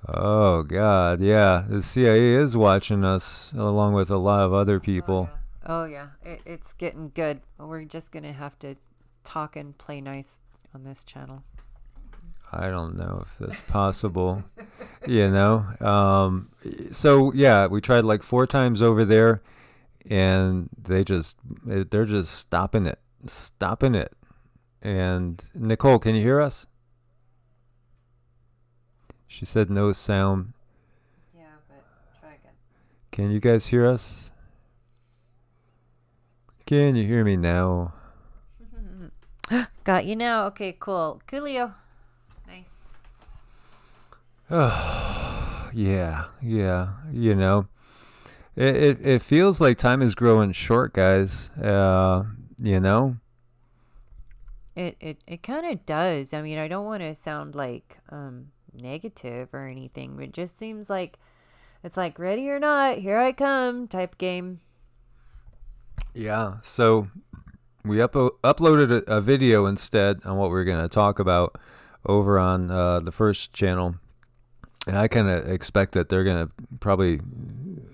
Oh God, yeah. The CIA is watching us along with a lot of other Oh people. yeah. Oh yeah. It's getting good. We're just gonna have to talk and play nice on this channel. I don't know if that's possible. you know. So yeah, we tried like 4 times over there, and they're just stopping it. And Nicole, can you hear us? She said no sound. Yeah, but try again. Can you guys hear us? Can you hear me now? Got you now. Okay, cool. Coolio. Nice. Oh, yeah, yeah. It feels like time is growing short, guys. You know, It kind of does. I mean, I don't want to sound like negative or anything, but it just seems like it's like ready or not, here I come type game. yeah. So we uploaded a video instead on what we're going to talk about over on the first channel, and I kind of expect that they're going to probably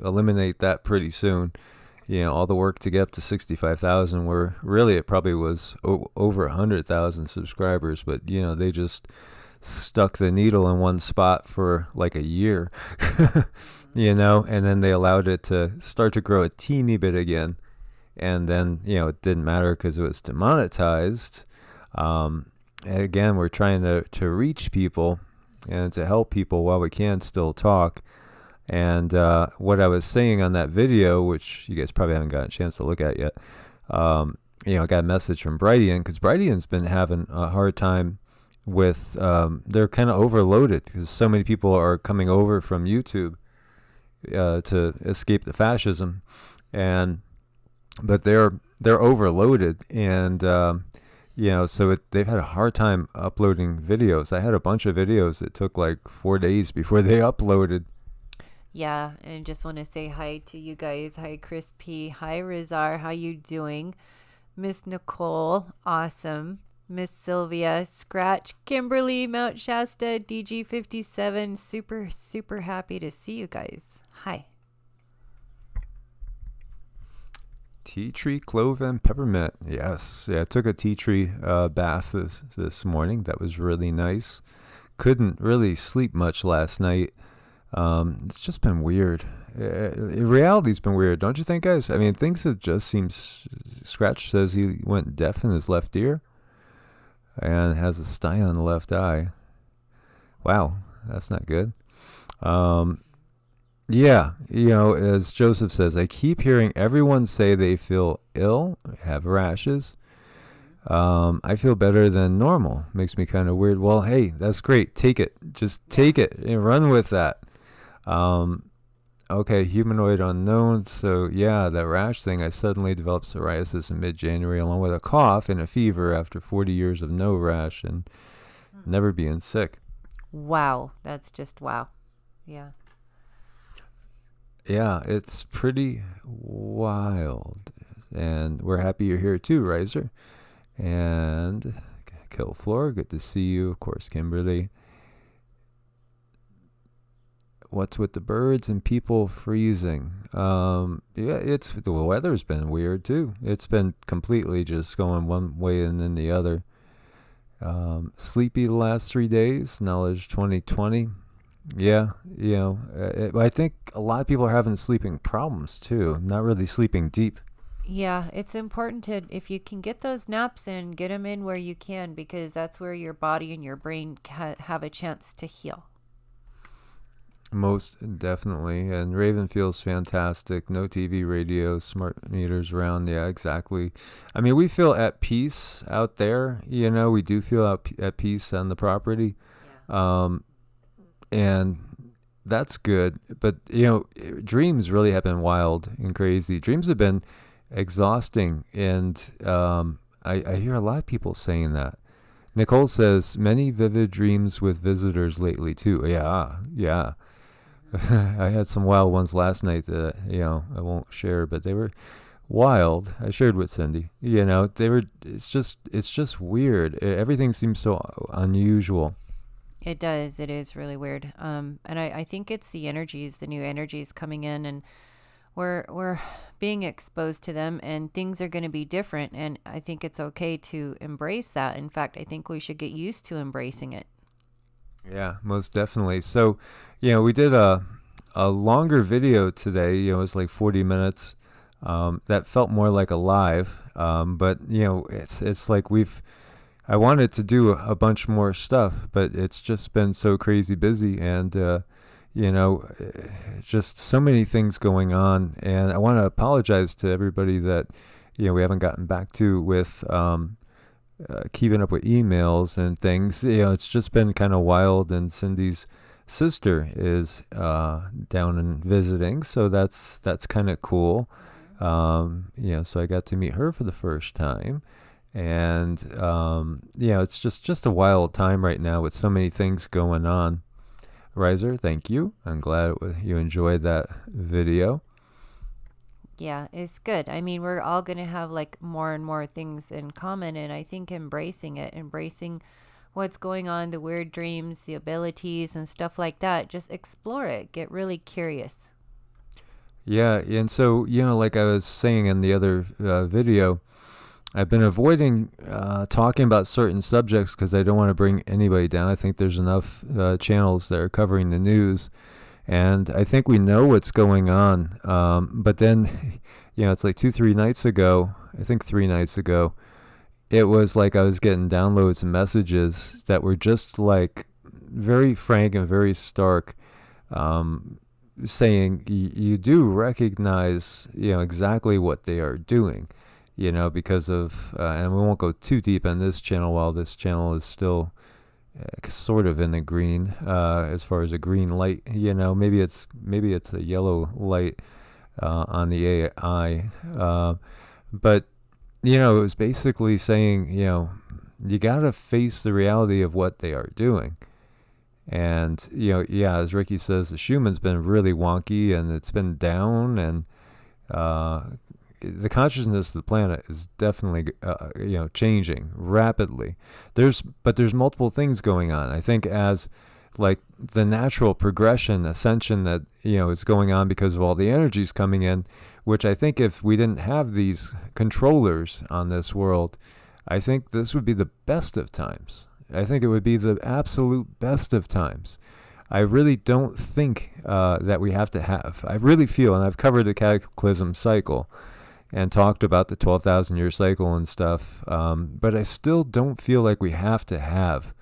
eliminate that pretty soon. All the work to get up to 65,000, where really it probably was over 100,000 subscribers, but they just stuck the needle in one spot for like a year, and then they allowed it to start to grow a teeny bit again. And then, it didn't matter because it was demonetized. And again, we're trying to reach people and to help people while we can still talk. And what I was saying on that video, which you guys probably haven't got a chance to look at yet, I got a message from Brightian because Brightian's been having a hard time with, they're kind of overloaded because so many people are coming over from YouTube to escape the fascism, and but they're overloaded, and so they've had a hard time uploading videos. I had a bunch of videos that took like 4 days before they uploaded. Yeah, and just want to say hi to you guys. Hi, Chris P. Hi, Rizar. How you doing? Miss Nicole, awesome. Miss Sylvia, Scratch, Kimberly, Mount Shasta, DG57. Super, super happy to see you guys. Hi. Tea tree, clove, and peppermint. Yes, yeah. I took a tea tree bath this morning. That was really nice. Couldn't really sleep much last night. It's just been weird. Reality's been weird, don't you think, guys? I mean, things have just seemed. Scratch says he went deaf in his left ear and has a sty on the left eye. Wow, that's not good. Um, yeah, as Joseph says, I keep hearing everyone say they feel ill, have rashes. I feel better than normal. Makes me kind of weird. Well, hey, that's great. Take it. Just take it and run with that. Um, okay, humanoid unknown. So, yeah, that rash thing. I suddenly developed psoriasis in mid January, along with a cough and a fever after 40 years of no rash and never being sick. Wow, that's just wow. Yeah. Yeah, it's pretty wild. And we're happy you're here too, Riser. And Kill Floor, good to see you. Of course, Kimberly. What's with the birds and people freezing? Yeah, it's the weather's been weird too. It's been completely just going one way and then the other. Sleepy the last 3 days. Knowledge 2020. Yeah, I think a lot of people are having sleeping problems too. Not really sleeping deep. Yeah, it's important to, if you can get those naps in, get them in where you can, because that's where your body and your brain have a chance to heal. Most definitely. And Raven feels fantastic. No TV, radio, smart meters around. Yeah, exactly. I mean, we feel at peace out there. We do feel at peace on the property. Yeah. And that's good. But, dreams really have been wild and crazy. Dreams have been exhausting. And I hear a lot of people saying that. Nicole says, many vivid dreams with visitors lately, too. Yeah, yeah. I had some wild ones last night that I won't share, but they were wild. I shared with Cindy. They were. It's just weird. Everything seems so unusual. It does. It is really weird. And I think it's the energies, the new energies coming in, and we're being exposed to them, and things are going to be different. And I think it's okay to embrace that. In fact, I think we should get used to embracing it. Yeah, most definitely. So, we did a longer video today. It was like 40 minutes. That felt more like a live. But it's like I wanted to do a bunch more stuff, but it's just been so crazy busy, and it's just so many things going on. And I want to apologize to everybody that we haven't gotten back to with keeping up with emails and things. It's just been kind of wild, and Cindy's sister is down and visiting, so that's kind of cool. So I got to meet her for the first time, and it's just a wild time right now with so many things going on. Riser, thank you. I'm glad you enjoyed that video. Yeah, it's good. I mean, we're all going to have like more and more things in common. And I think embracing it, embracing what's going on, the weird dreams, the abilities, and stuff like that, just explore it. Get really curious. Yeah, and so, like I was saying in the other video, I've been avoiding talking about certain subjects because I don't want to bring anybody down. I think there's enough channels that are covering the news, and I think we know what's going on. But then, it's like 3 nights ago, I think 3 nights ago, it was like I was getting downloads and messages that were just like very frank and very stark, saying you do recognize, exactly what they are doing, because of, and we won't go too deep on this channel while this channel is still sort of in the green, as far as a green light. Maybe it's a yellow light on the AI, but it was basically saying, you gotta face the reality of what they are doing. And as Ricky says, the Schumann's been really wonky, and it's been down, and the consciousness of the planet is definitely changing rapidly. There's multiple things going on. I think as like the natural progression, ascension that is going on because of all the energies coming in, which I think if we didn't have these controllers on this world, I think this would be the best of times. I think it would be the absolute best of times. I really don't think that we have to have. I really feel, and I've covered the cataclysm cycle and talked about the 12,000-year cycle and stuff, but I still don't feel like we have to have.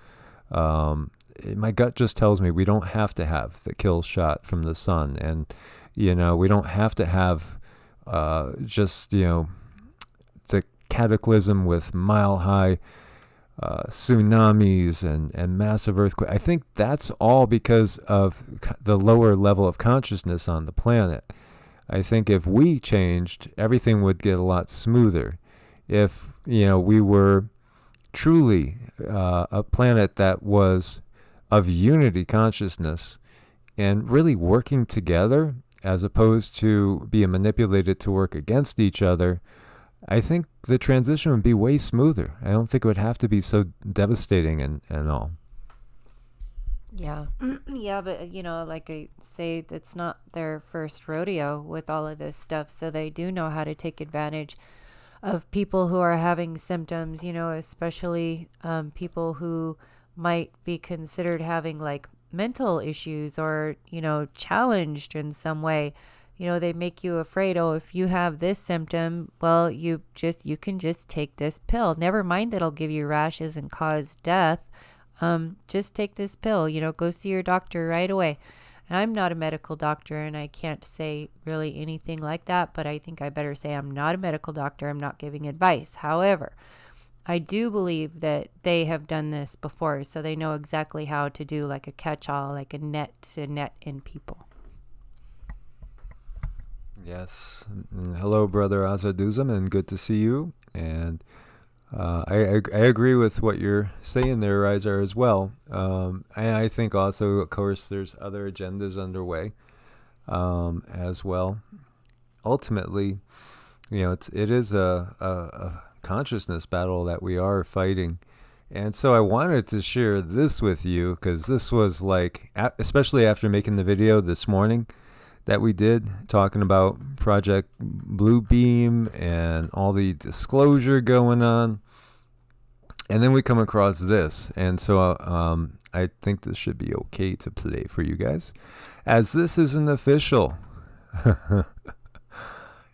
My gut just tells me we don't have to have the kill shot from the sun, and we don't have to have just the cataclysm with mile-high tsunamis and massive earthquakes. I think that's all because of the lower level of consciousness on the planet. I think if we changed, everything would get a lot smoother. If we were truly a planet that was of unity consciousness and really working together, as opposed to being manipulated to work against each other, I think the transition would be way smoother. I don't think it would have to be so devastating and all. Yeah. Yeah, but like I say, it's not their first rodeo with all of this stuff. So they do know how to take advantage of people who are having symptoms, especially people who might be considered having like mental issues or, challenged in some way. They make you afraid. Oh, if you have this symptom, well, you can just take this pill. Never mind that it'll give you rashes and cause death. Just take this pill, go see your doctor right away. And I'm not a medical doctor, and I can't say really anything like that, but I think I better say I'm not a medical doctor. I'm not giving advice. However, I do believe that they have done this before, so they know exactly how to do like a catch-all, like a net to net in people. Yes. Hello, Brother Azaduzam, and good to see you. And I agree with what you're saying there, Riser, as well. And I think also, of course, there's other agendas underway as well. Ultimately, it is a consciousness battle that we are fighting. And so I wanted to share this with you because this was like, especially after making the video this morning that we did talking about Project Bluebeam and all the disclosure going on. And then we come across this. And so I think this should be okay to play for you guys, as this isn't official.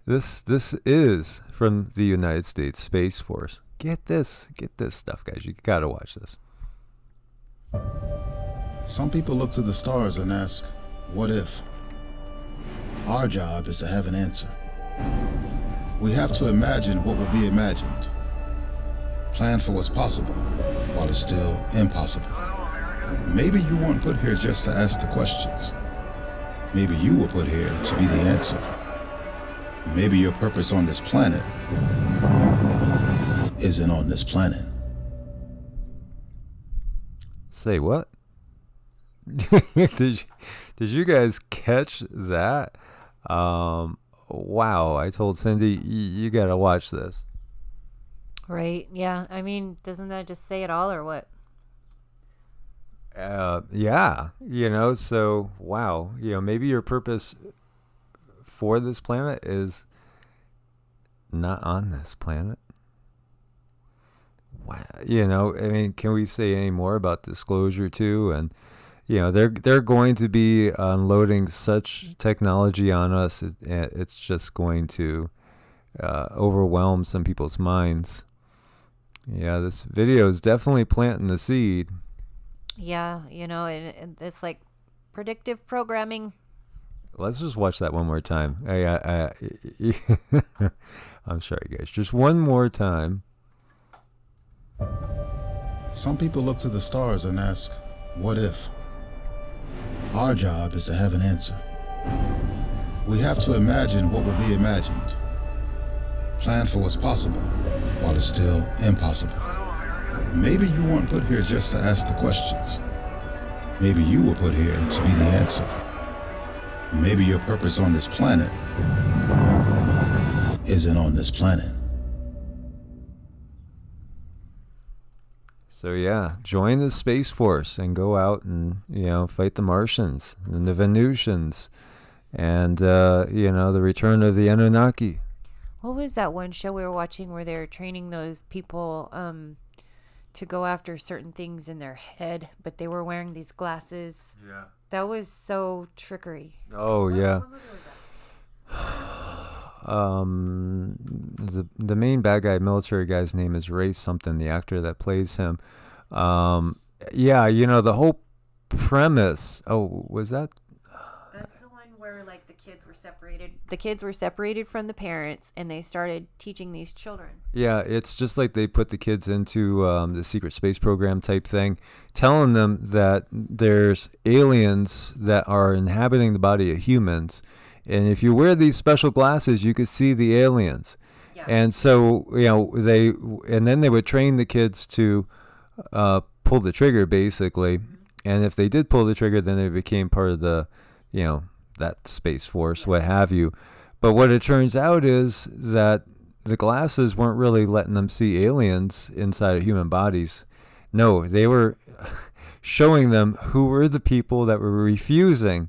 This is from the United States Space Force. Get this stuff, guys. You gotta watch this. Some people look to the stars and ask, what if? Our job is to have an answer. We have to imagine what will be imagined. Plan for what's possible while it's still impossible. Maybe you weren't put here just to ask the questions. Maybe you were put here to be the answer. Maybe your purpose on this planet isn't on this planet. Say what? Did you guys catch that? Wow, I told Cindy, you gotta watch this. Right. Yeah. I mean, doesn't that just say it all or what? Yeah, so wow, maybe your purpose for this planet is not on this planet. Wow, I mean, can we say any more about disclosure too? And they're going to be unloading such technology on us. It's just going to overwhelm some people's minds. Yeah, this video is definitely planting the seed. Yeah, and it's like predictive programming. Let's just watch that one more time. I'm sorry, guys. Just one more time. Some people look to the stars and ask, what if? Our job is to have an answer. We have to imagine what will be imagined. Plan for what's possible while it's still impossible. Maybe you weren't put here just to ask the questions. Maybe you were put here to be the answer. Maybe your purpose on this planet isn't on this planet. So yeah, join the Space Force and go out and, fight the Martians and the Venusians and, the return of the Anunnaki. What was that one show we were watching where they were training those people to go after certain things in their head, but they were wearing these glasses? Yeah. That was so trickery. Oh, yeah. What movie was that? The main bad guy, military guy's name is Ray something, the actor that plays him. Yeah, the whole premise. Oh, was that? That's the one where like the kids were separated. The kids were separated from the parents, and they started teaching these children. Yeah, it's just like they put the kids into the secret space program type thing, telling them that there's aliens that are inhabiting the body of humans. And if you wear these special glasses, you could see the aliens. Yeah. And so, then they would train the kids to pull the trigger, basically. Mm-hmm. And if they did pull the trigger, then they became part of the, that Space Force, what have you. But what it turns out is that the glasses weren't really letting them see aliens inside of human bodies. No, they were showing them who were the people that were refusing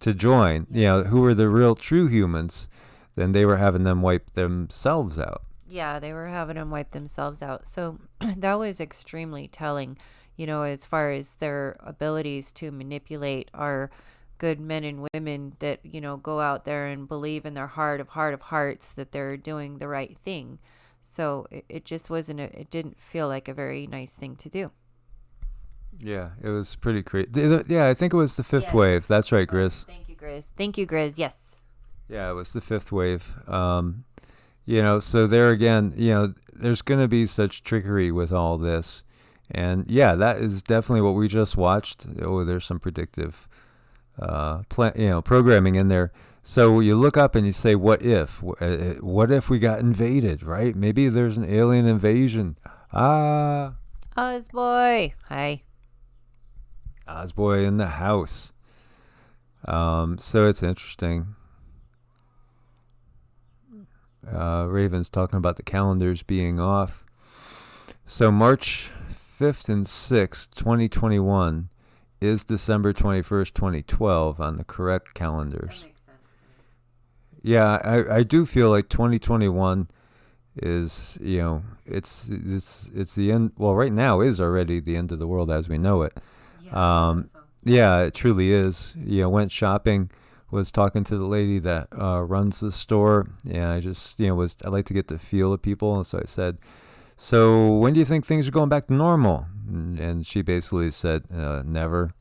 to join, who were the real true humans. Then they were having them wipe themselves out. Yeah, they were having them wipe themselves out. So that was extremely telling, as far as their abilities to manipulate our good men and women that, go out there and believe in their heart of hearts that they're doing the right thing. So it just wasn't, it didn't feel like a very nice thing to do. Yeah, it was pretty crazy. Yeah, I think it was the fifth wave. That's right, Grizz. Thank you, Grizz. Thank you, Grizz. Yes. Yeah, it was the fifth wave. So there again, there's going to be such trickery with all this. And yeah, that is definitely what we just watched. Oh, there's some predictive programming in there. So you look up and you say, what if? What if we got invaded, right? Maybe there's an alien invasion. Ozboy. Hi. Ozboy in the house. So it's interesting. Raven's talking about the calendars being off. So March 5th and 6th, 2021 is December 21st, 2012 on the correct calendars. That makes sense to me. Yeah, I do feel like 2021 is, it's the end. Well, right now is already the end of the world as we know it. Yeah. Yeah, it truly is. Went shopping, was talking to the lady that runs the store, and I just, I like to get the feel of people, and so I said, so when do you think things are going back to normal? And she basically said, never.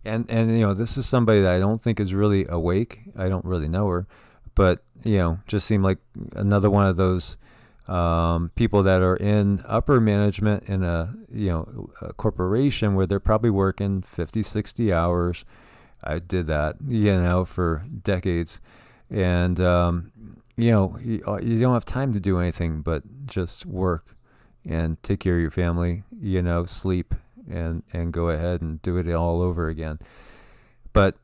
And this is somebody that I don't think is really awake. I don't really know her, but just seemed like another one of those people that are in upper management in a corporation where they're probably working 50, 60 hours. I did that, for decades. And, you don't have time to do anything but just work and take care of your family, sleep and go ahead and do it all over again. But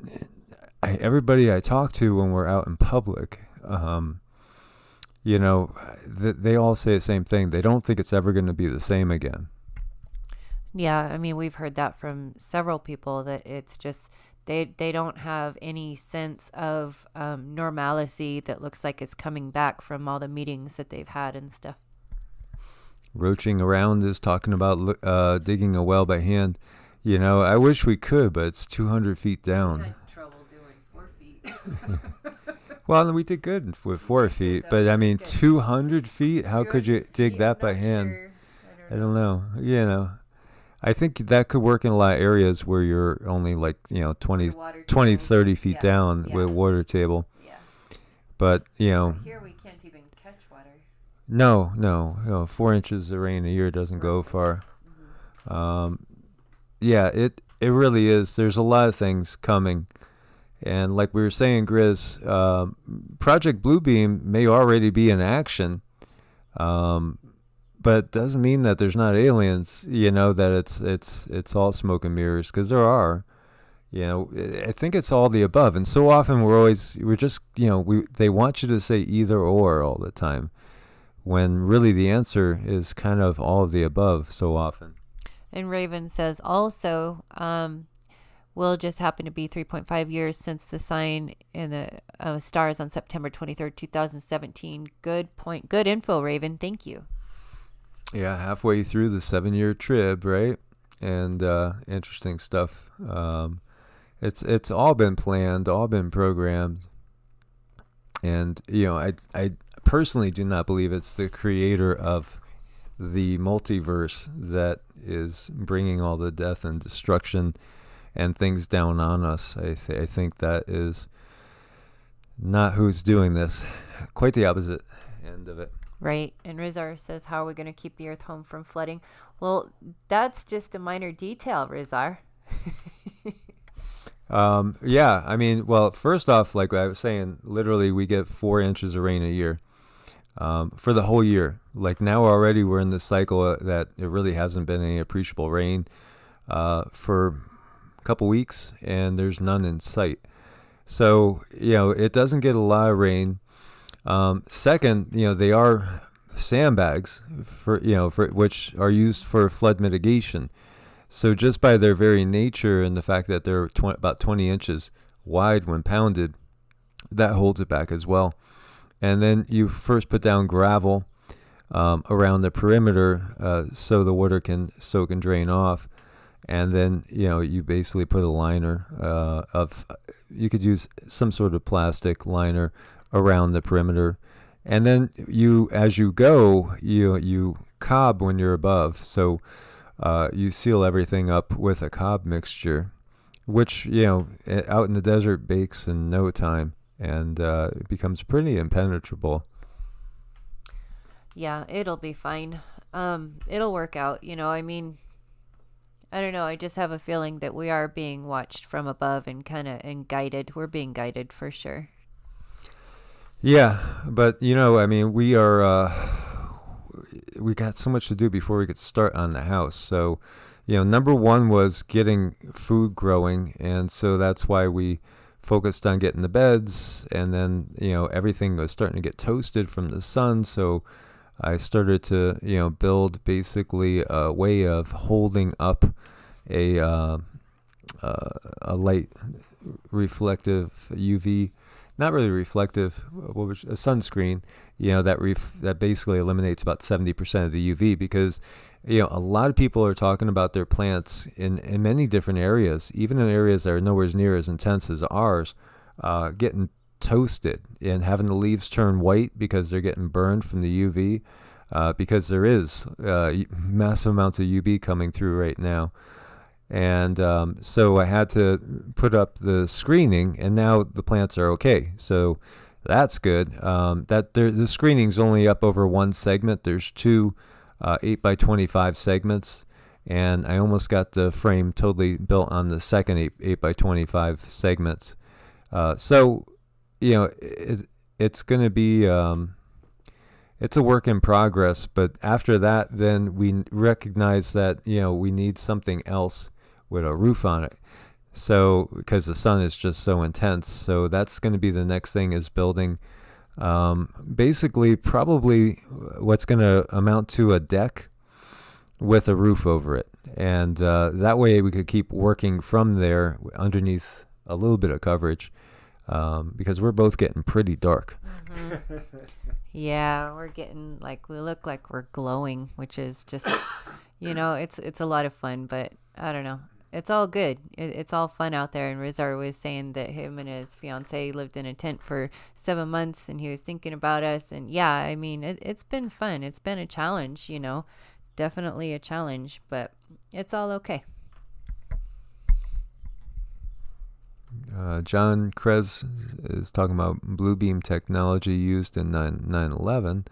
everybody I talk to when we're out in public, they all say the same thing. They don't think it's ever going to be the same again. Yeah, I mean, we've heard that from several people, that it's just they don't have any sense of normalcy that looks like it's coming back from all the meetings that they've had and stuff. Roaching around is talking about digging a well by hand. I wish we could, but it's 200 feet down. I had trouble doing 4 feet. Well, we did good with 4 feet, but I mean, 200 feet? How could you dig that by hand? Sure. I don't know. I think that could work in a lot of areas where you're only like, 20, 30 feet down with a water table. Yeah. But, Here we can't even catch water. No, 4 inches of rain a year doesn't go far. Mm-hmm. Yeah, it really is. There's a lot of things coming. And like we were saying, Grizz, Project Bluebeam may already be in action. But it doesn't mean that there's not aliens, that it's all smoke and mirrors, because there are. I think it's all the above. And so often we're just, they want you to say either or all the time, when really the answer is kind of all of the above so often. And Raven says also, will just happen to be 3.5 years since the sign in the stars on September 23rd, 2017. Good point. Good info, Raven. Thank you. Yeah, halfway through the 7-year trib, right? And interesting stuff. It's all been planned, all been programmed. And, I personally do not believe it's the creator of the multiverse that is bringing all the death and destruction and things down on us. I think that is not who's doing this. Quite the opposite end of it. Right. And Rizar says, how are we going to keep the earth home from flooding? Well, that's just a minor detail, Rizar. Yeah, I mean, well, first off, like I was saying, literally we get 4 inches of rain a year for the whole year. Like now already we're in this cycle that it really hasn't been any appreciable rain for a couple weeks, and there's none in sight. So, it doesn't get a lot of rain. Second, they are sandbags for which are used for flood mitigation. So just by their very nature and the fact that they're about 20 inches wide when pounded, that holds it back as well. And then you first put down gravel around the perimeter so the water can soak and drain off. And then, you basically put a liner you could use some sort of plastic liner around the perimeter. And then as you go, you cob when you're above. So you seal everything up with a cob mixture, which, out in the desert bakes in no time, and it becomes pretty impenetrable. Yeah, it'll be fine. It'll work out. I mean, I don't know. I just have a feeling that we are being watched from above and guided. We're being guided for sure. Yeah, but I mean, we got so much to do before we could start on the house. So, number one was getting food growing, and so that's why we focused on getting the beds, and then everything was starting to get toasted from the sun. So I started to, build basically a way of holding up a light reflective UV, not really reflective, a sunscreen, that basically eliminates about 70% of the UV, because a lot of people are talking about their plants in many different areas, even in areas that are nowhere near as intense as ours, getting toasted and having the leaves turn white because they're getting burned from the UV, because there is massive amounts of UV coming through right now. And so I had to put up the screening, and now the plants are okay. So that's good. The screening's only up over one segment. There's two 8x25 segments, and I almost got the frame totally built on the second 8x25 segments. So it's going to be it's a work in progress. But after that, then we recognize that we need something else with a roof on it. So because the sun is just so intense, so that's going to be the next thing, is building basically probably what's going to amount to a deck with a roof over it, and that way we could keep working from there underneath a little bit of coverage, because we're both getting pretty dark. Mm-hmm. Yeah, we're getting we look like we're glowing, which is just it's a lot of fun, but I don't know. It's all good. It's all fun out there. And Rizar was saying that him and his fiance lived in a tent for 7 months, and he was thinking about us. And yeah, I mean, it's been fun. It's been a challenge, definitely a challenge, but it's all okay. John Krez is talking about blue beam technology used in 9/11.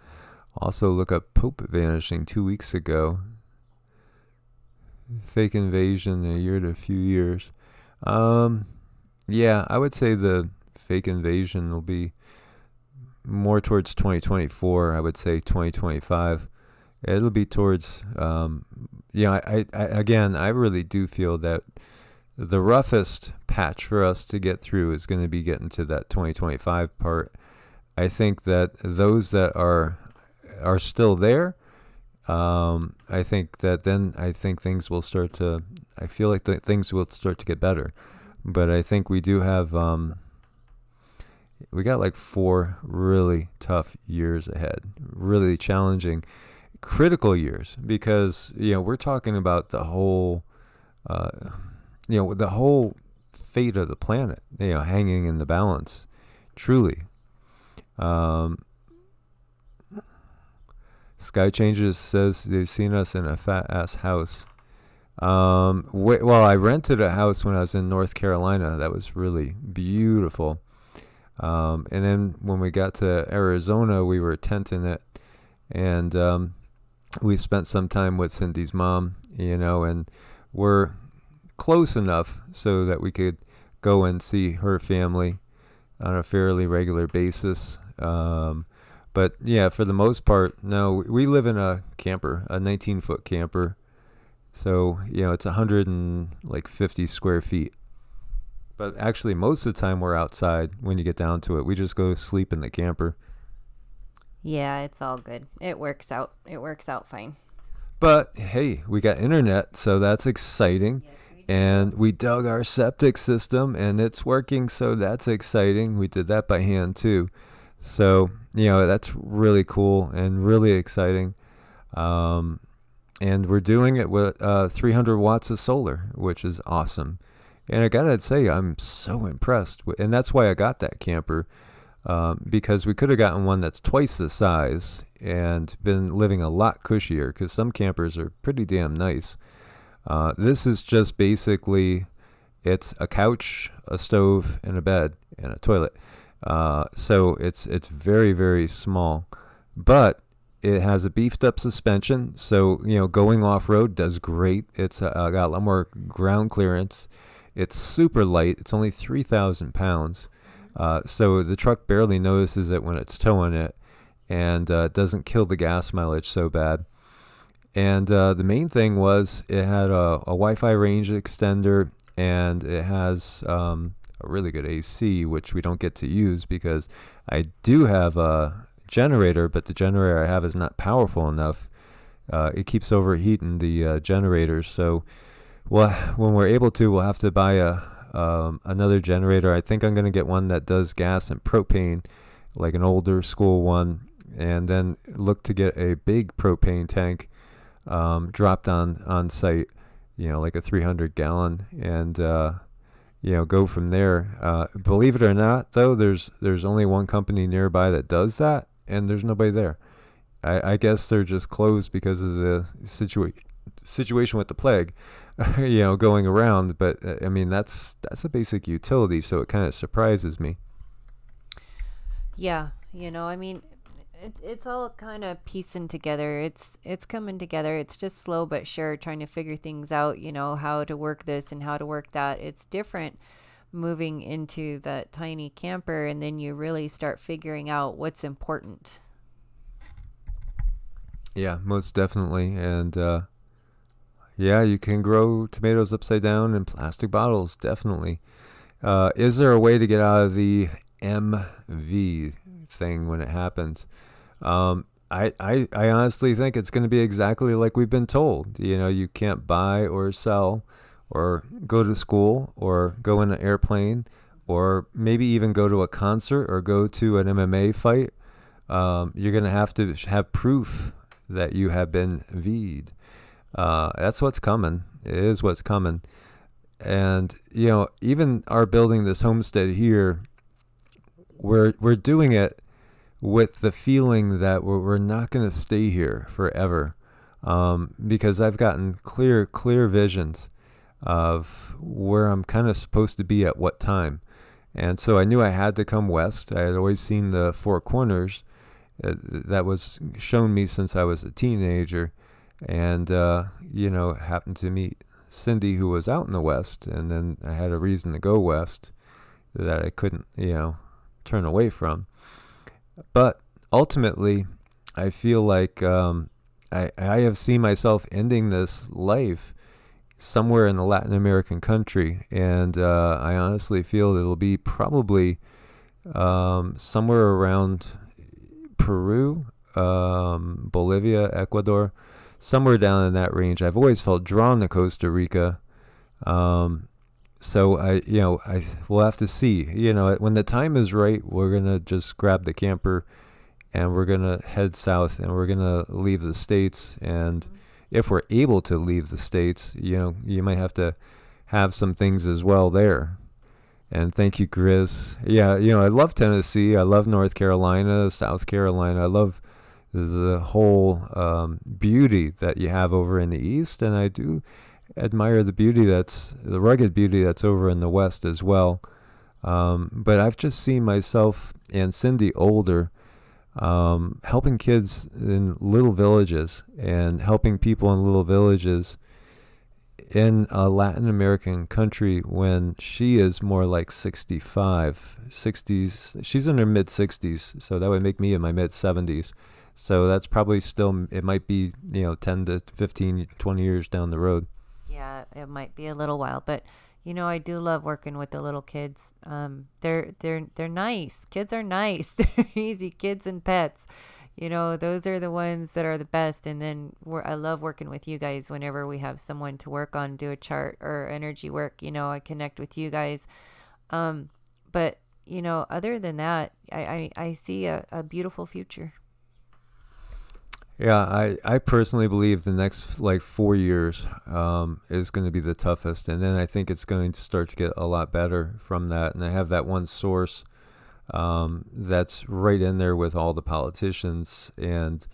Also, look up Pope vanishing 2 weeks ago. Fake invasion, a year to a few years. Yeah, I would say the fake invasion will be more towards 2024. I would say 2025. It'll be towards, I really do feel that the roughest patch for us to get through is going to be getting to that 2025 part. I think that those that are still there, I think things will start to, I feel like things will start to get better. But I think we do have, we got 4 really tough years ahead, really challenging, critical years, because, we're talking about the whole, the whole fate of the planet, hanging in the balance, truly. Sky Changes says they've seen us in a fat ass house. Well, I rented a house when I was in North Carolina. That was really beautiful. And then when we got to Arizona, we were tenting it, and we spent some time with Cindy's mom, and we're close enough so that we could go and see her family on a fairly regular basis. But yeah, for the most part, no, we live in a camper, a 19-foot camper. So, it's 150 square feet. But actually, most of the time we're outside when you get down to it. We just go sleep in the camper. Yeah, it's all good. It works out. It works out fine. But hey, we got internet, so that's exciting. Yes, we do. And we dug our septic system, and it's working, so that's exciting. We did that by hand too. So, that's really cool and really exciting. And we're doing it with 300 watts of solar, which is awesome. And I gotta say, I'm so impressed. And that's why I got that camper, because we could have gotten one that's twice the size and been living a lot cushier, because some campers are pretty damn nice. This is just basically, it's a couch, a stove, and a bed, and a toilet. So it's very, very small, but it has a beefed up suspension. So, going off road does great. It's got a lot more ground clearance. It's super light. It's only 3,000 pounds. So the truck barely notices it when it's towing it, and it doesn't kill the gas mileage so bad. And the main thing was it had a Wi-Fi range extender, and it has a really good AC, which we don't get to use because I do have a generator, but the generator I have is not powerful enough. It keeps overheating the generators. So, well, when we're able to, we'll have to buy another generator. I think I'm going to get one that does gas and propane, like an older school one, and then look to get a big propane tank dropped on site, like a 300 gallon, and go from there. Believe it or not, though, there's only one company nearby that does that, and there's nobody there. I guess they're just closed because of the situation with the plague, going around. But I mean, that's a basic utility, so it kind of surprises me. Yeah, I mean, it's all kind of piecing together. It's coming together. It's just slow but sure, trying to figure things out, how to work this and how to work that. It's different moving into that tiny camper, and then you really start figuring out what's important. Yeah, most definitely. And yeah, you can grow tomatoes upside down in plastic bottles, definitely. Is there a way to get out of the MV thing when it happens? I honestly think it's going to be exactly like we've been told. You can't buy or sell or go to school or go in an airplane or maybe even go to a concert or go to an MMA fight. You're going to have proof that you have been V'd. That's what's coming. It is what's coming. And, even our building this homestead here, we're doing it with the feeling that we're not going to stay here forever. Because I've gotten clear visions of where I'm kind of supposed to be at what time. And so I knew I had to come west. I had always seen the Four Corners. That was shown me since I was a teenager. And, happened to meet Cindy, who was out in the west. And then I had a reason to go west that I couldn't, turn away from. But ultimately, I feel like I have seen myself ending this life somewhere in a Latin American country. And I honestly feel it'll be probably somewhere around Peru, Bolivia, Ecuador, somewhere down in that range. I've always felt drawn to Costa Rica. So I we'll have to see. When the time is right, we're gonna just grab the camper, and we're gonna head south, and we're gonna leave the States. And if we're able to leave the States, you might have to have some things as well there. And thank you, Chris. Yeah, I love Tennessee. I love North Carolina, South Carolina. I love the whole beauty that you have over in the East, and I do admire the rugged beauty that's over in the West as well. But I've just seen myself and Cindy older, helping kids in little villages and helping people in little villages in a Latin American country when she is more like 65, 60s. She's in her mid 60s, so that would make me in my mid 70s. So that's probably still, it might be, 10 to 15, 20 years down the road. Yeah, it might be a little while, but I do love working with the little kids. They're nice. Kids are nice. They're easy. Kids and pets. Those are the ones that are the best. And then I love working with you guys whenever we have someone to work on, do a chart or energy work. I connect with you guys. But other than that, I see a beautiful future. Yeah, I personally believe the next 4 years is going to be the toughest, and then I think it's going to start to get a lot better from that. And I have that one source that's right in there with all the politicians, and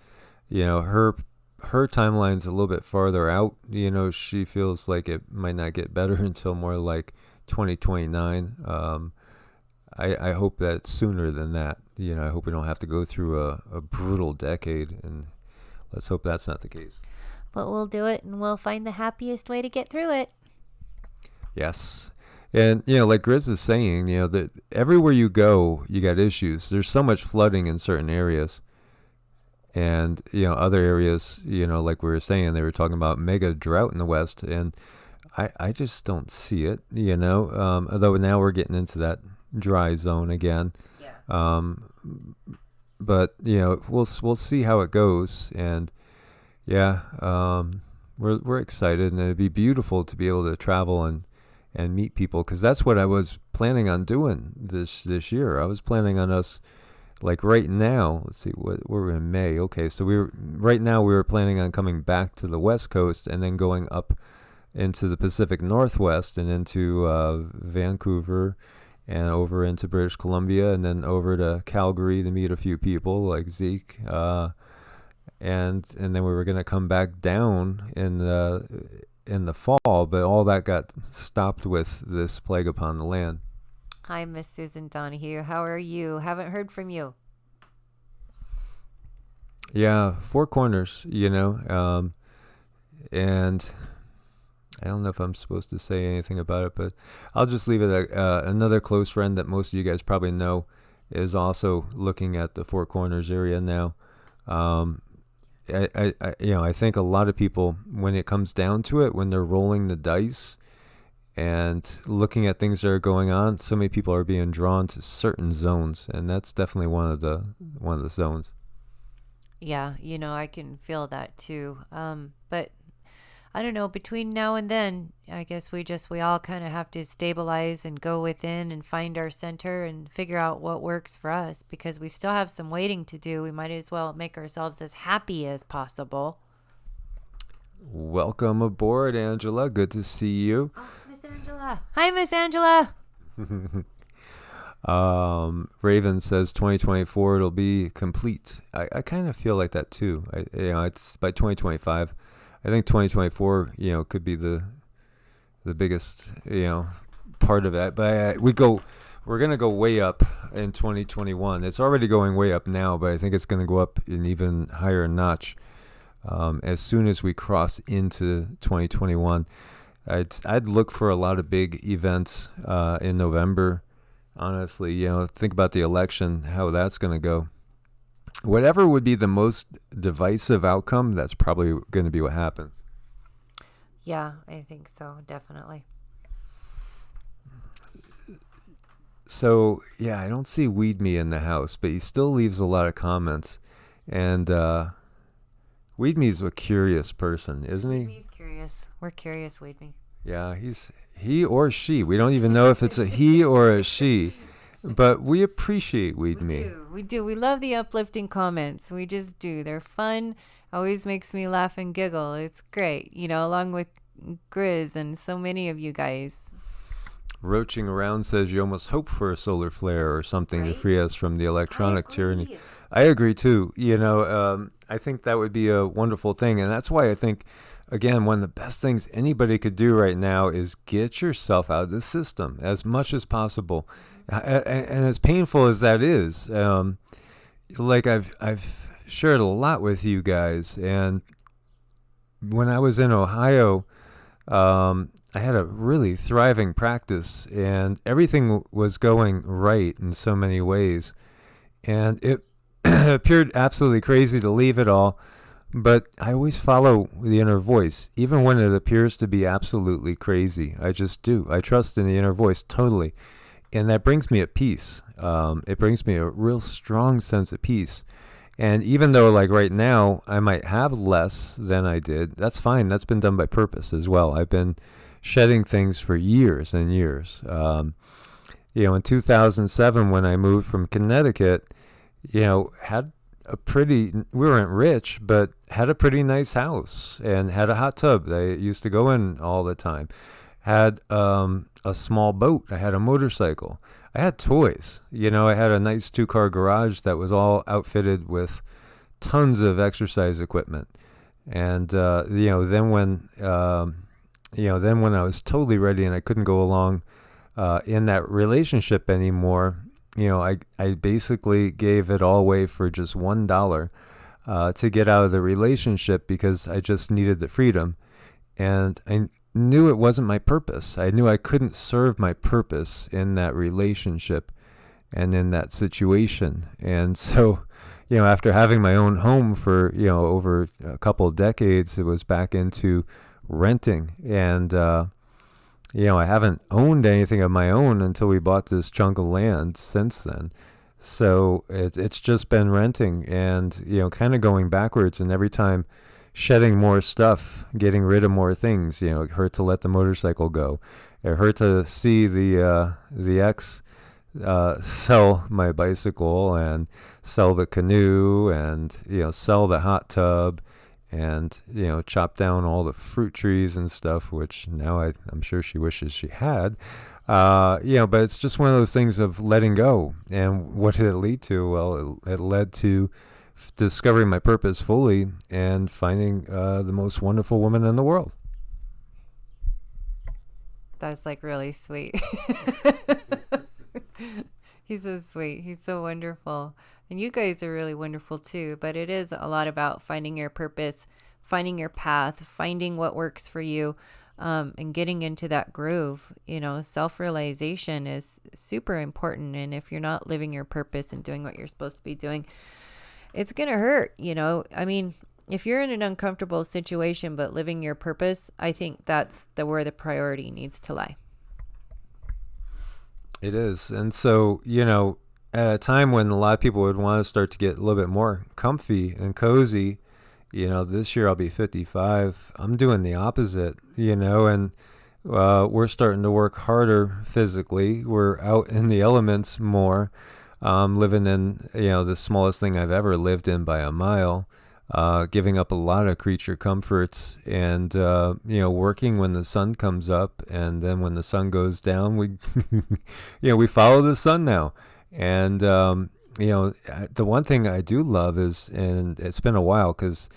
her timeline's a little bit farther out. She feels like it might not get better until more like 2029. I hope that sooner than that. I hope we don't have to go through a brutal decade, and let's hope that's not the case. But we'll do it, and we'll find the happiest way to get through it. Yes. And, like Grizz is saying, that everywhere you go, you got issues. There's so much flooding in certain areas. And, other areas, like we were saying, they were talking about mega drought in the West. And I just don't see it, although now we're getting into that dry zone again. Yeah. but we'll see how it goes. And yeah, we're excited, and it'd be beautiful to be able to travel and meet people, because that's what I was planning on doing this year. I was planning on us, like right now, let's see, we're in May. Okay, so we were planning on coming back to the West Coast and then going up into the Pacific Northwest and into Vancouver and over into British Columbia, and then over to Calgary to meet a few people like Zeke, and then we were going to come back down in the fall, but all that got stopped with this plague upon the land. Hi, Miss Susan Donahue. How are you? Haven't heard from you. Yeah, Four Corners, and I don't know if I'm supposed to say anything about it, but I'll just leave it. Another close friend that most of you guys probably know is also looking at the Four Corners area now. I think a lot of people, when it comes down to it, when they're rolling the dice and looking at things that are going on, so many people are being drawn to certain zones, and that's definitely one of the zones. Yeah, I can feel that too. But I don't know, between now and then, I guess we all kind of have to stabilize and go within and find our center and figure out what works for us, because we still have some waiting to do. We might as well make ourselves as happy as possible. Welcome aboard, Angela. Good to see you. Oh, Miss Angela. Hi, Miss Angela. Raven says 2024 it'll be complete. I kind of feel like that too. It's by 2025. I think 2024, could be the biggest, part of that. But we're gonna go way up in 2021. It's already going way up now, but I think it's gonna go up an even higher notch as soon as we cross into 2021. I'd look for a lot of big events in November. Honestly, think about the election, how that's gonna go. Whatever would be the most divisive outcome, that's probably going to be what happens. Yeah, I think so, definitely. So, yeah, I don't see Weed Me in the house, but he still leaves a lot of comments. And Weed Me's a curious person, isn't he? Weed Me's curious. We're curious, Weed Me. Yeah, he or she. We don't even know if it's a he or a she. But we appreciate Weed Me. We do. We love the uplifting comments. We just do. They're fun. Always makes me laugh and giggle. It's great. Along with Grizz and so many of you guys. Roaching Around says you almost hope for a solar flare or something to free us from the electronic tyranny. I agree too. I think that would be a wonderful thing. And that's why I think, again, one of the best things anybody could do right now is get yourself out of the system as much as possible. And as painful as that is, like I've shared a lot with you guys, and when I was in Ohio, I had a really thriving practice, and everything was going right in so many ways, and it appeared absolutely crazy to leave it all, but I always follow the inner voice, even when it appears to be absolutely crazy. I just do. I trust in the inner voice totally. And that brings me at peace. It brings me a real strong sense of peace. And even though, like right now, I might have less than I did, that's fine. That's been done by purpose as well. I've been shedding things for years and years. In 2007, when I moved from Connecticut, had we weren't rich, but had a pretty nice house and had a hot tub that I used to go in all the time. Had a small boat. I had a motorcycle. I had toys. I had a nice 2-car garage that was all outfitted with tons of exercise equipment. And then when I was totally ready and I couldn't go along in that relationship anymore, I basically gave it all away for just $1 to get out of the relationship, because I just needed the freedom. And I knew it wasn't my purpose. I knew I couldn't serve my purpose in that relationship and in that situation. And so, after having my own home for, over a couple of decades, it was back into renting. And, I haven't owned anything of my own until we bought this chunk of land since then. So it's just been renting and, kind of going backwards, and every time shedding more stuff, getting rid of more things. It hurt to let the motorcycle go. It hurt to see the ex sell my bicycle and sell the canoe and sell the hot tub and chop down all the fruit trees and stuff, which now I'm sure she wishes she had. But it's just one of those things of letting go. And what did it lead to? Well, it led to discovering my purpose fully and finding the most wonderful woman in the world. That's like really sweet. He's so sweet. He's so wonderful. And you guys are really wonderful too. But it is a lot about finding your purpose, finding your path, finding what works for you, and getting into that groove. Self-realization is super important. And if you're not living your purpose and doing what you're supposed to be doing, it's going to hurt. I mean, if you're in an uncomfortable situation but living your purpose, I think that's where the priority needs to lie. It is. And so, at a time when a lot of people would want to start to get a little bit more comfy and cozy, this year I'll be 55. I'm doing the opposite, and we're starting to work harder physically. We're out in the elements more, living in, the smallest thing I've ever lived in by a mile, giving up a lot of creature comforts and, working when the sun comes up, and then when the sun goes down, we, we follow the sun now. And, the one thing I do love is, and it's been a while, because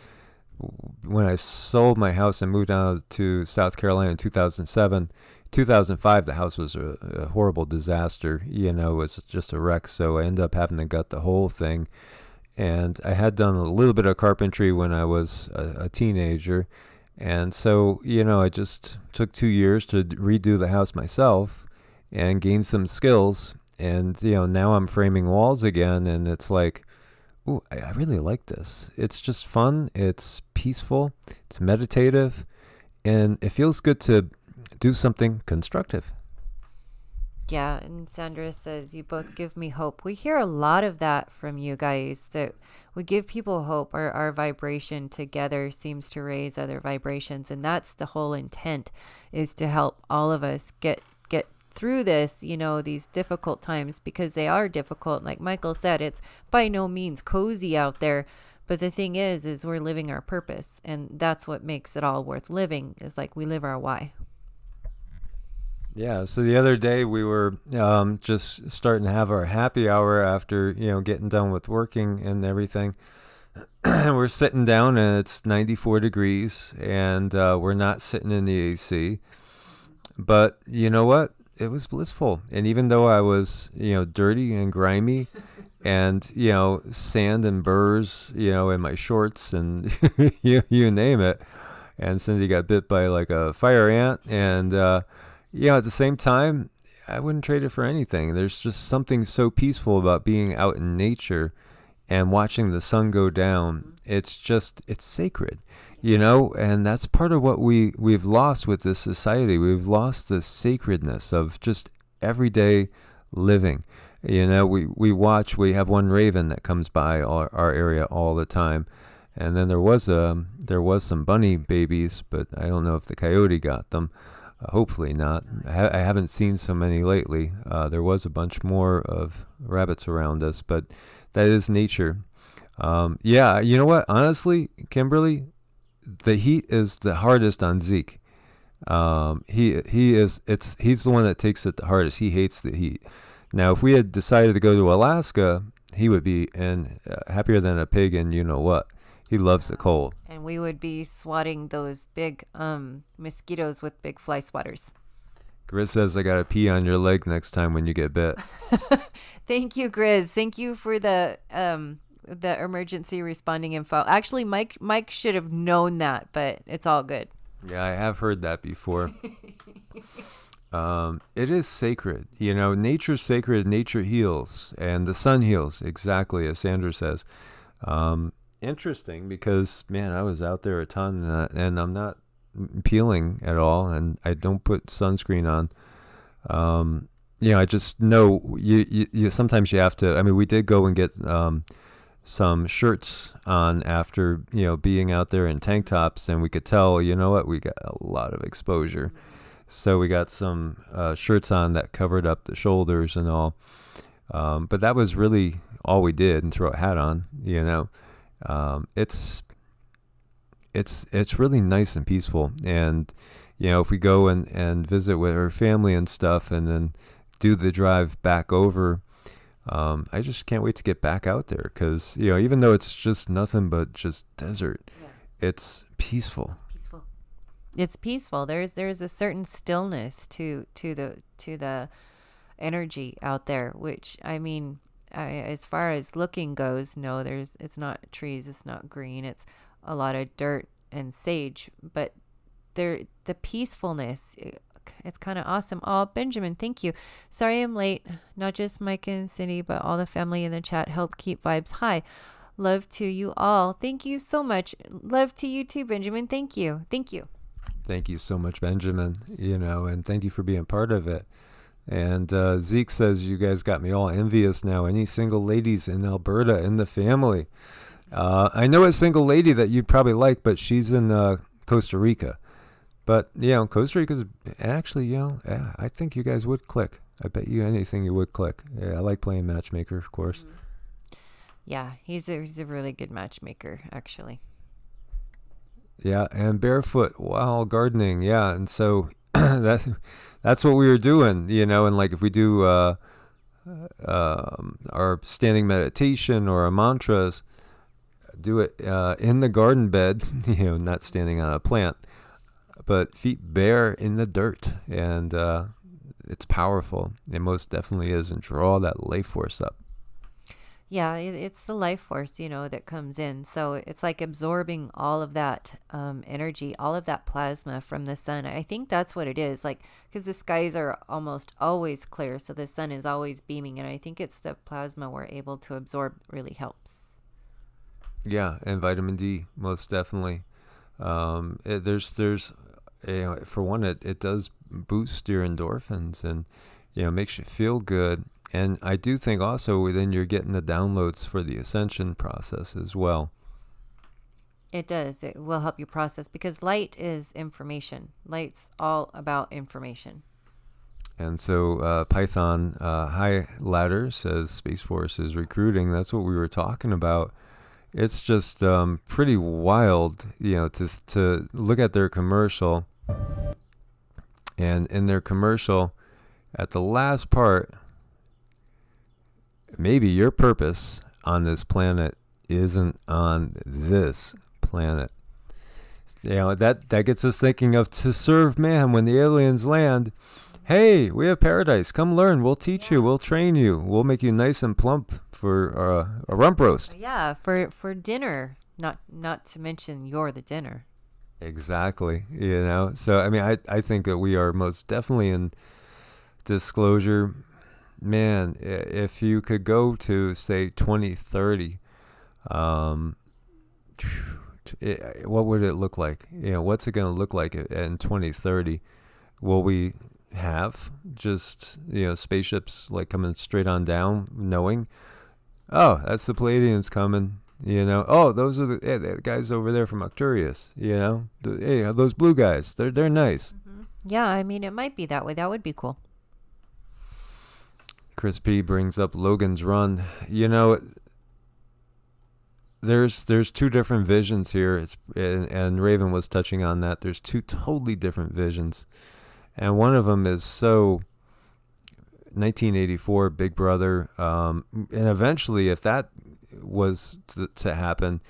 when I sold my house and moved out to South Carolina in 2007, 2005, the house was a horrible disaster. It was just a wreck. So I ended up having to gut the whole thing. And I had done a little bit of carpentry when I was a teenager. And so, I just took 2 years to redo the house myself and gain some skills. And, now I'm framing walls again. And it's like, ooh, I really like this. It's just fun. It's peaceful. It's meditative. And it feels good to do something constructive. Yeah, and Sandra says, you both give me hope. We hear a lot of that from you guys, that we give people hope. Our vibration together seems to raise other vibrations. And that's the whole intent, is to help all of us get through this, these difficult times, because they are difficult. Like Michael said, it's by no means cozy out there. But the thing is we're living our purpose. And that's what makes it all worth living, is like we live our why. Yeah, so the other day we were just starting to have our happy hour after, getting done with working and everything. We're sitting down and it's 94 degrees and we're not sitting in the AC. But you know what? It was blissful. And even though I was, dirty and grimy and, sand and burrs, in my shorts and you name it. And Cindy got bit by like a fire ant and, at the same time, I wouldn't trade it for anything. There's just something so peaceful about being out in nature and watching the sun go down. It's sacred, and that's part of what we've lost with this society. We've lost the sacredness of just everyday living. We have one raven that comes by our area all the time. And then there was some bunny babies, but I don't know if the coyote got them. Hopefully not. I haven't seen so many lately. There was a bunch more of rabbits around us, but that is nature. Yeah, you know what? Honestly, Kimberly, the heat is the hardest on Zeke. He's the one that takes it the hardest. He hates the heat. Now, if we had decided to go to Alaska, he would be happier than a pig, and you know what? He loves the cold. And we would be swatting those big mosquitoes with big fly swatters. Grizz says I got to pee on your leg next time when you get bit. Thank you, Grizz. Thank you for the emergency responding info. Actually, Mike should have known that, but it's all good. Yeah, I have heard that before. It is sacred. Nature's sacred. Nature heals. And the sun heals, exactly as Sandra says. Interesting, because man, I was out there a ton and I'm not peeling at all, and I don't put sunscreen on. I just know you sometimes you have to. I mean, we did go and get some shirts on after being out there in tank tops, and we could tell, what, we got a lot of exposure. So we got some shirts on that covered up the shoulders and all, but that was really all we did, and throw a hat on. It's really nice and peaceful, and if we go and visit with her family and stuff, and then do the drive back over, I just can't wait to get back out there, because even though it's just nothing but just desert, it's peaceful. It's peaceful. There's a certain stillness to the energy out there, which, I mean, as far as looking goes, no, it's not trees, it's not green, it's a lot of dirt and sage, but the peacefulness, it's kind of awesome. Oh, Benjamin, thank you. Sorry I'm late. Not just Mike and Cindy, but all the family in the chat help keep vibes high. Love to you all. Thank you so much. Love to you too, Benjamin. Thank you. Thank you. Thank you so much, Benjamin, and thank you for being part of it. And Zeke says, you guys got me all envious now. Any single ladies in Alberta in the family? I know a single lady that you'd probably like, but she's in Costa Rica. But, Costa Rica's actually, I think you guys would click. I bet you anything you would click. Yeah, I like playing matchmaker, of course. Yeah, he's a really good matchmaker, actually. Yeah, and barefoot while gardening. Yeah, and so that's what we were doing, and like if we do our standing meditation or our mantras, do it in the garden bed, not standing on a plant, but feet bare in the dirt, and it's powerful. It most definitely is, and draw that life force up. Yeah, it's the life force, that comes in. So it's like absorbing all of that energy, all of that plasma from the sun. I think that's what it is, like, because the skies are almost always clear, so the sun is always beaming, and I think it's the plasma we're able to absorb really helps. Yeah, and vitamin D, most definitely. There's for one, it does boost your endorphins, and makes you feel good. And I do think also then you're getting the downloads for the ascension process as well. It does. It will help you process, because light is information. Light's all about information. And so Python High Ladder says Space Force is recruiting. That's what we were talking about. It's just pretty wild, to look at their commercial. And in their commercial, at the last part, maybe your purpose on this planet isn't on this planet. That gets us thinking of to serve man when the aliens land. Hey, we have paradise. Come learn. We'll teach you. We'll train you. We'll make you nice and plump for a rump roast. Yeah, for dinner. Not to mention you're the dinner. Exactly. So I mean, I think that we are most definitely in disclosure. Man, if you could go to, say, 2030, what would it look like? What's it going to look like in 2030? Will we have just, spaceships like coming straight on down, knowing, oh, that's the Palladians coming, oh, those are the guys over there from Arcturus, hey, those blue guys, they're nice. Mm-hmm. Yeah, I mean, it might be that way. That would be cool. Chris P brings up Logan's Run. There's two different visions here. And Raven was touching on that. There's two totally different visions, and one of them is 1984 Big Brother. And eventually, if that was to happen,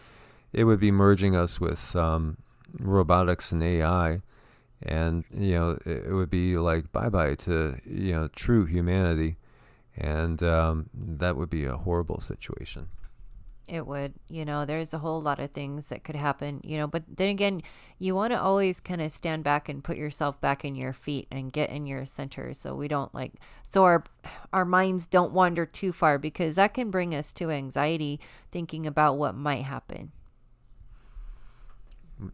it would be merging us with robotics and AI, and it would be like bye to true humanity. And that would be a horrible situation. It would. There's a whole lot of things that could happen, but then again, you want to always kind of stand back and put yourself back in your feet and get in your center, so we don't so our minds don't wander too far, because that can bring us to anxiety thinking about what might happen.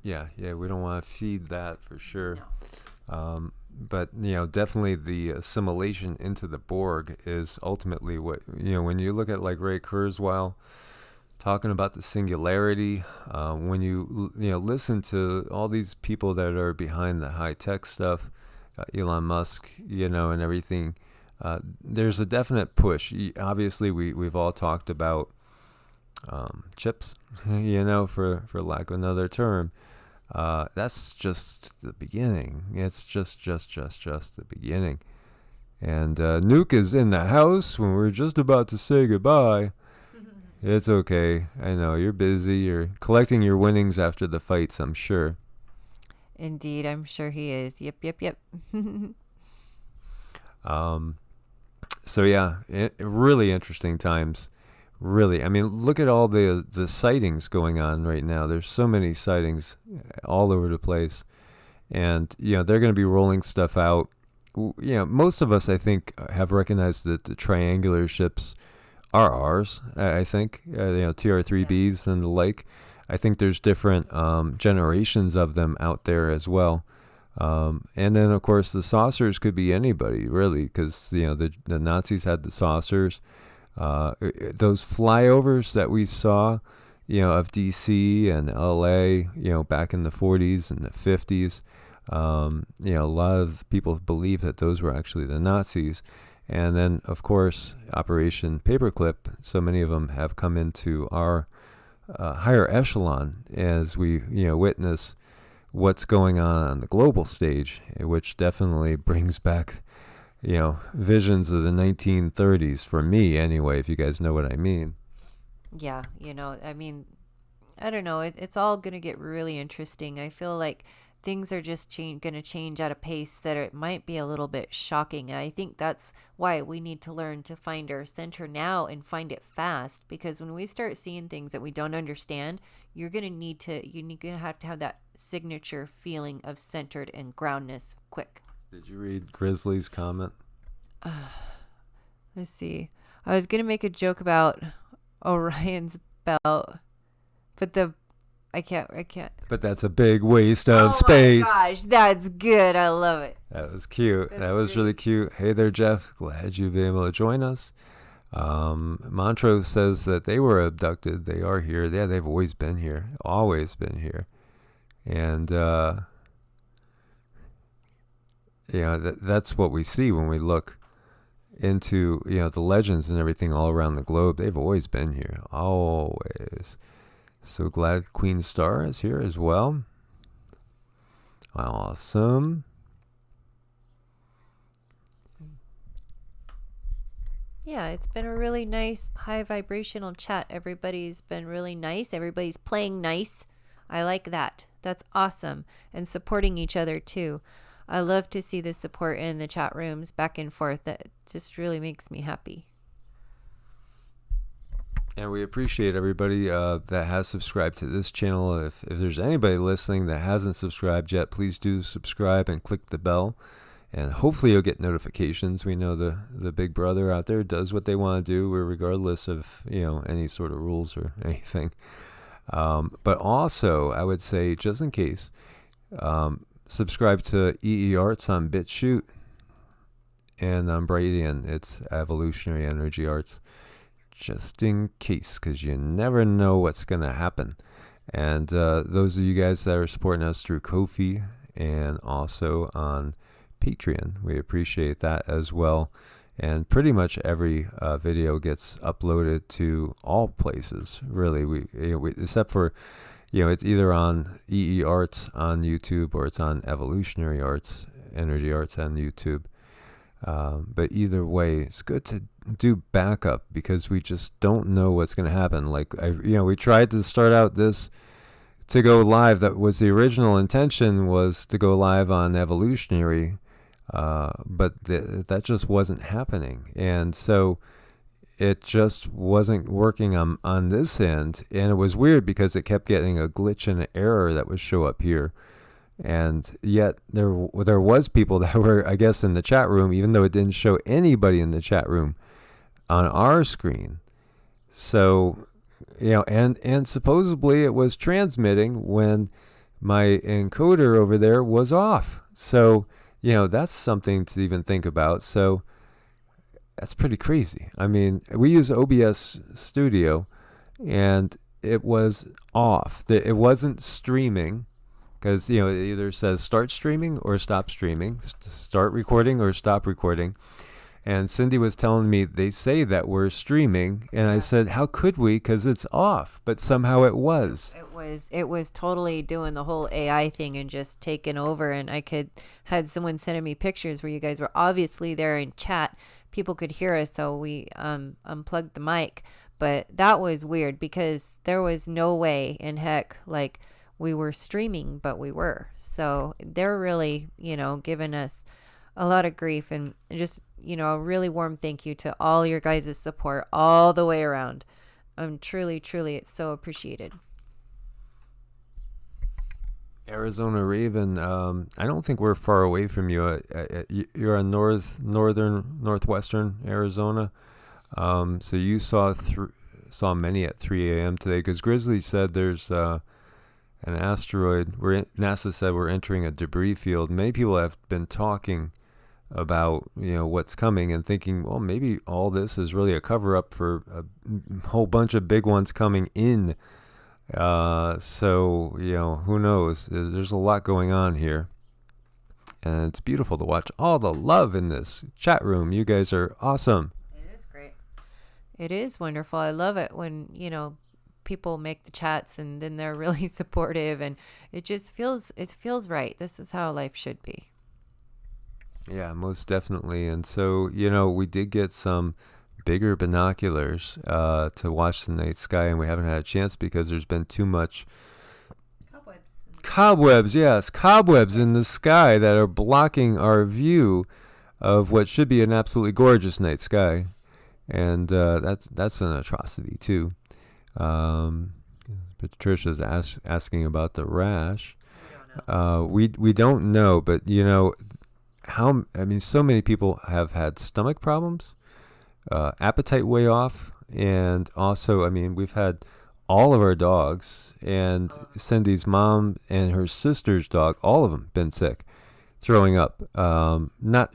Yeah, we don't want to feed that for sure. No. but definitely the assimilation into the Borg is ultimately what, when you look at like Ray Kurzweil talking about the singularity, when you listen to all these people that are behind the high tech stuff, Elon Musk, and everything, there's a definite push. Obviously, we've all talked about chips, for lack of another term. That's just the beginning. It's just the beginning. And Nuke is in the house when we're just about to say goodbye. It's okay. I know you're busy. You're collecting your winnings after the fights, I'm sure. Indeed, I'm sure he is. Yep. So yeah, really interesting times. Really, I mean, look at all the sightings going on right now. There's so many sightings all over the place, and they're going to be rolling stuff out. Most of us, I think, have recognized that the triangular ships are ours. I think TR3Bs and the like. I think there's different generations of them out there as well. And then, of course, the saucers could be anybody, really, because the Nazis had the saucers. Those flyovers that we saw, of DC and LA, back in the 40s and the 50s, a lot of people believe that those were actually the Nazis. And then, of course, Operation Paperclip, so many of them have come into our higher echelon as we, witness what's going on the global stage, which definitely brings back visions of the 1930s for me anyway, if you guys know what I mean. Yeah, I mean, I don't know. It's all going to get really interesting. I feel like things are just going to change at a pace that it might be a little bit shocking. I think that's why we need to learn to find our center now and find it fast, because when we start seeing things that we don't understand, you're going to have to have that signature feeling of centered and groundness quick. Did you read Grizzly's comment? Let's see. I was going to make a joke about Orion's belt, but I can't. But that's a big waste of space. Oh my gosh, that's good. I love it. That was cute. That's that was great. Really cute. Hey there, Jeff. Glad you've been able to join us. Montrose says that they were abducted. They are here. Yeah, they've always been here. Always been here. And, that's what we see when we look into, the legends and everything all around the globe. They've always been here. Always. So glad Queen Star is here as well. Awesome. Yeah, it's been a really nice high vibrational chat. Everybody's been really nice. Everybody's playing nice. I like that. That's awesome. And supporting each other too. I love to see the support in the chat rooms back and forth. That just really makes me happy. And we appreciate everybody that has subscribed to this channel. If there's anybody listening that hasn't subscribed yet, please do subscribe and click the bell. And hopefully you'll get notifications. We know the big brother out there does what they want to do, regardless of any sort of rules or anything. But also, I would say, just in case, subscribe to EEARTS on BitChute and on Bradian. It's Evolutionary Energy Arts. Just in case, because you never know what's going to happen. And those of you guys that are supporting us through Ko-fi and also on Patreon, we appreciate that as well. And pretty much every video gets uploaded to all places, really. We except for, it's either on EEARTS on YouTube or it's on Evolutionary Arts, Energy Arts on YouTube. But either way, it's good to do backup because we just don't know what's going to happen. Like, we tried to start out this to go live. That was the original intention, was to go live on Evolutionary, but that just wasn't happening. And so it just wasn't working on this end. And it was weird because it kept getting a glitch and an error that would show up here. And yet there was people that were, I guess, in the chat room, even though it didn't show anybody in the chat room on our screen. So, and supposedly it was transmitting when my encoder over there was off. So that's something to even think about. So that's pretty crazy. I mean, we use OBS Studio, and it was off. It wasn't streaming, because it either says start streaming or stop streaming, start recording or stop recording. And Cindy was telling me they say that we're streaming, and I said, how could we? Because it's off, but somehow it was. It was totally doing the whole AI thing and just taking over. And I had someone sending me pictures where you guys were obviously there in chat. People could hear us, so we unplugged the mic. But that was weird because there was no way in heck like we were streaming, but we were. So they're really, giving us a lot of grief, and just, a really warm thank you to all your guys' support all the way around. Truly, it's so appreciated. Arizona Raven, I don't think we're far away from you. You're in northwestern Arizona. So you saw many at 3 a.m. today, because Grizzly said there's an asteroid. NASA said we're entering a debris field. Many people have been talking about what's coming and thinking, well, maybe all this is really a cover-up for a whole bunch of big ones coming in. So who knows? There's a lot going on here, and it's beautiful to watch all the love in this chat room. You guys are awesome. It is great. It is wonderful. I love it when people make the chats and then they're really supportive, and it feels right. This is how life should be. Yeah, most definitely. And so, we did get some bigger binoculars to watch the night sky, and we haven't had a chance because there's been too much cobwebs in the sky that are blocking our view of what should be an absolutely gorgeous night sky. And that's an atrocity too. Patricia's asking about the rash. We don't know, but so many people have had stomach problems, appetite way off, and also, we've had all of our dogs, and Cindy's mom and her sister's dog, all of them been sick, throwing up, not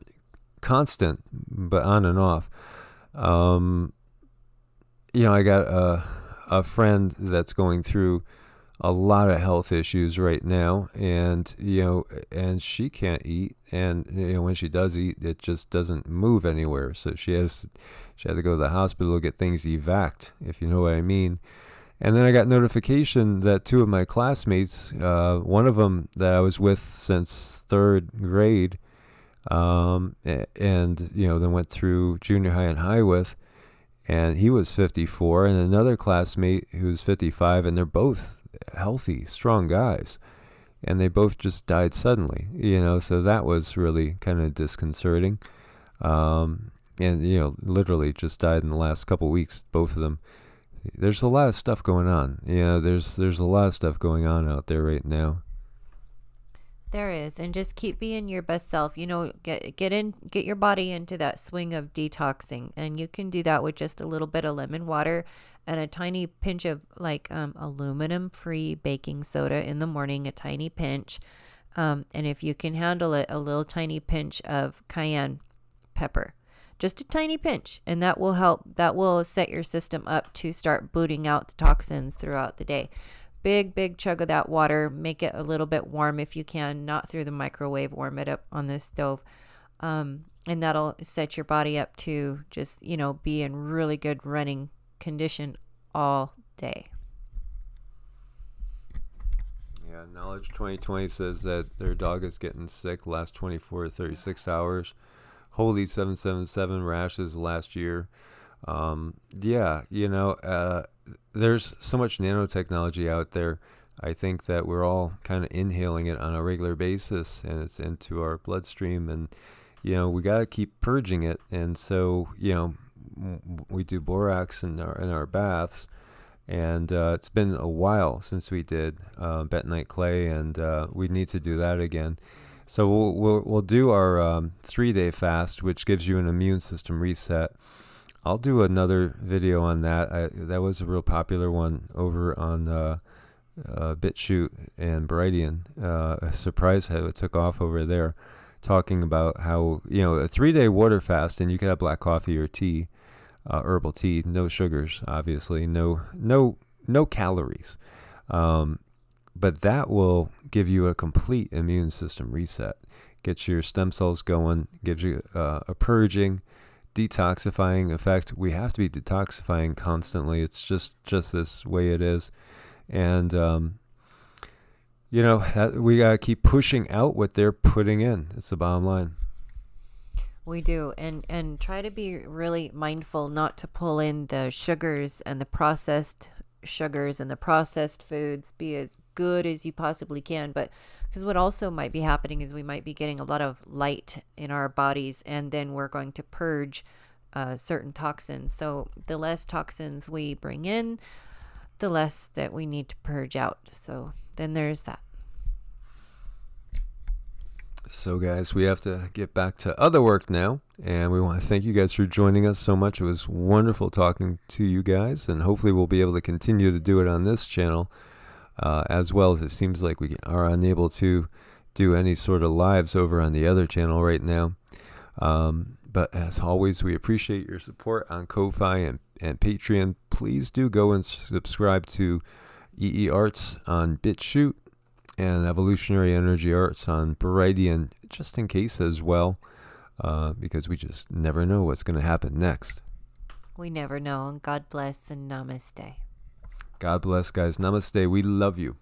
constant, but on and off. I got a friend that's going through a lot of health issues right now, and and she can't eat, and when she does eat, it just doesn't move anywhere, so she had to go to the hospital to get things evac'd, if you know what I mean. And then I got notification that two of my classmates, one of them that I was with since third grade, and then went through junior high and high with, and he was 54, and another classmate who's 55, and they're both healthy, strong guys, and they both just died suddenly, so that was really kind of disconcerting. And literally just died in the last couple weeks, both of them. There's a lot of stuff going on. There's a lot of stuff going on out there right now. There is, and just keep being your best self. Get your body into that swing of detoxing, and you can do that with just a little bit of lemon water and a tiny pinch of aluminum-free baking soda in the morning, a tiny pinch, and if you can handle it, a little tiny pinch of cayenne pepper, just a tiny pinch, and that will help. That will set your system up to start booting out the toxins throughout the day. Big chug of that water. Make it a little bit warm if you can, not through the microwave. Warm it up on the stove, and that'll set your body up to just be in really good running condition all day. Yeah, Knowledge 2020 says that their dog is getting sick last 24 to 36 hours. Holy 777 rashes last year. There's so much nanotechnology out there. I think that we're all kind of inhaling it on a regular basis, and it's into our bloodstream, and we got to keep purging it. And so we do borax in our baths, and it's been a while since we did bentonite clay, and we need to do that again. So we'll do our 3-day fast, which gives you an immune system reset. I'll do another video on that. That was a real popular one over on BitChute and Brightian. A surprise how it took off over there. talking about how, a 3-day water fast, and you could have black coffee or tea, herbal tea, no sugars, obviously, no calories. But that will give you a complete immune system reset, gets your stem cells going, gives you a purging, detoxifying effect. We have to be detoxifying constantly. It's just this way it is. And, we got to keep pushing out what they're putting in. It's the bottom line. We do. And try to be really mindful not to pull in the sugars and the processed sugars and the processed foods. Be as good as you possibly can, but because what also might be happening is we might be getting a lot of light in our bodies, and then we're going to purge certain toxins. So the less toxins we bring in, the less that we need to purge out. So then there's that. So guys, we have to get back to other work now, and we want to thank you guys for joining us so much. It was wonderful talking to you guys, and hopefully we'll be able to continue to do it on this channel, as well as it seems like we are unable to do any sort of lives over on the other channel right now. But as always, we appreciate your support on Ko-Fi and Patreon. Please do go and subscribe to EEARTS on BitChute and Evolutionary Energy Arts on Brightian, just in case as well, because we just never know what's going to happen next. We never know. And God bless and namaste. God bless, guys. Namaste. We love you.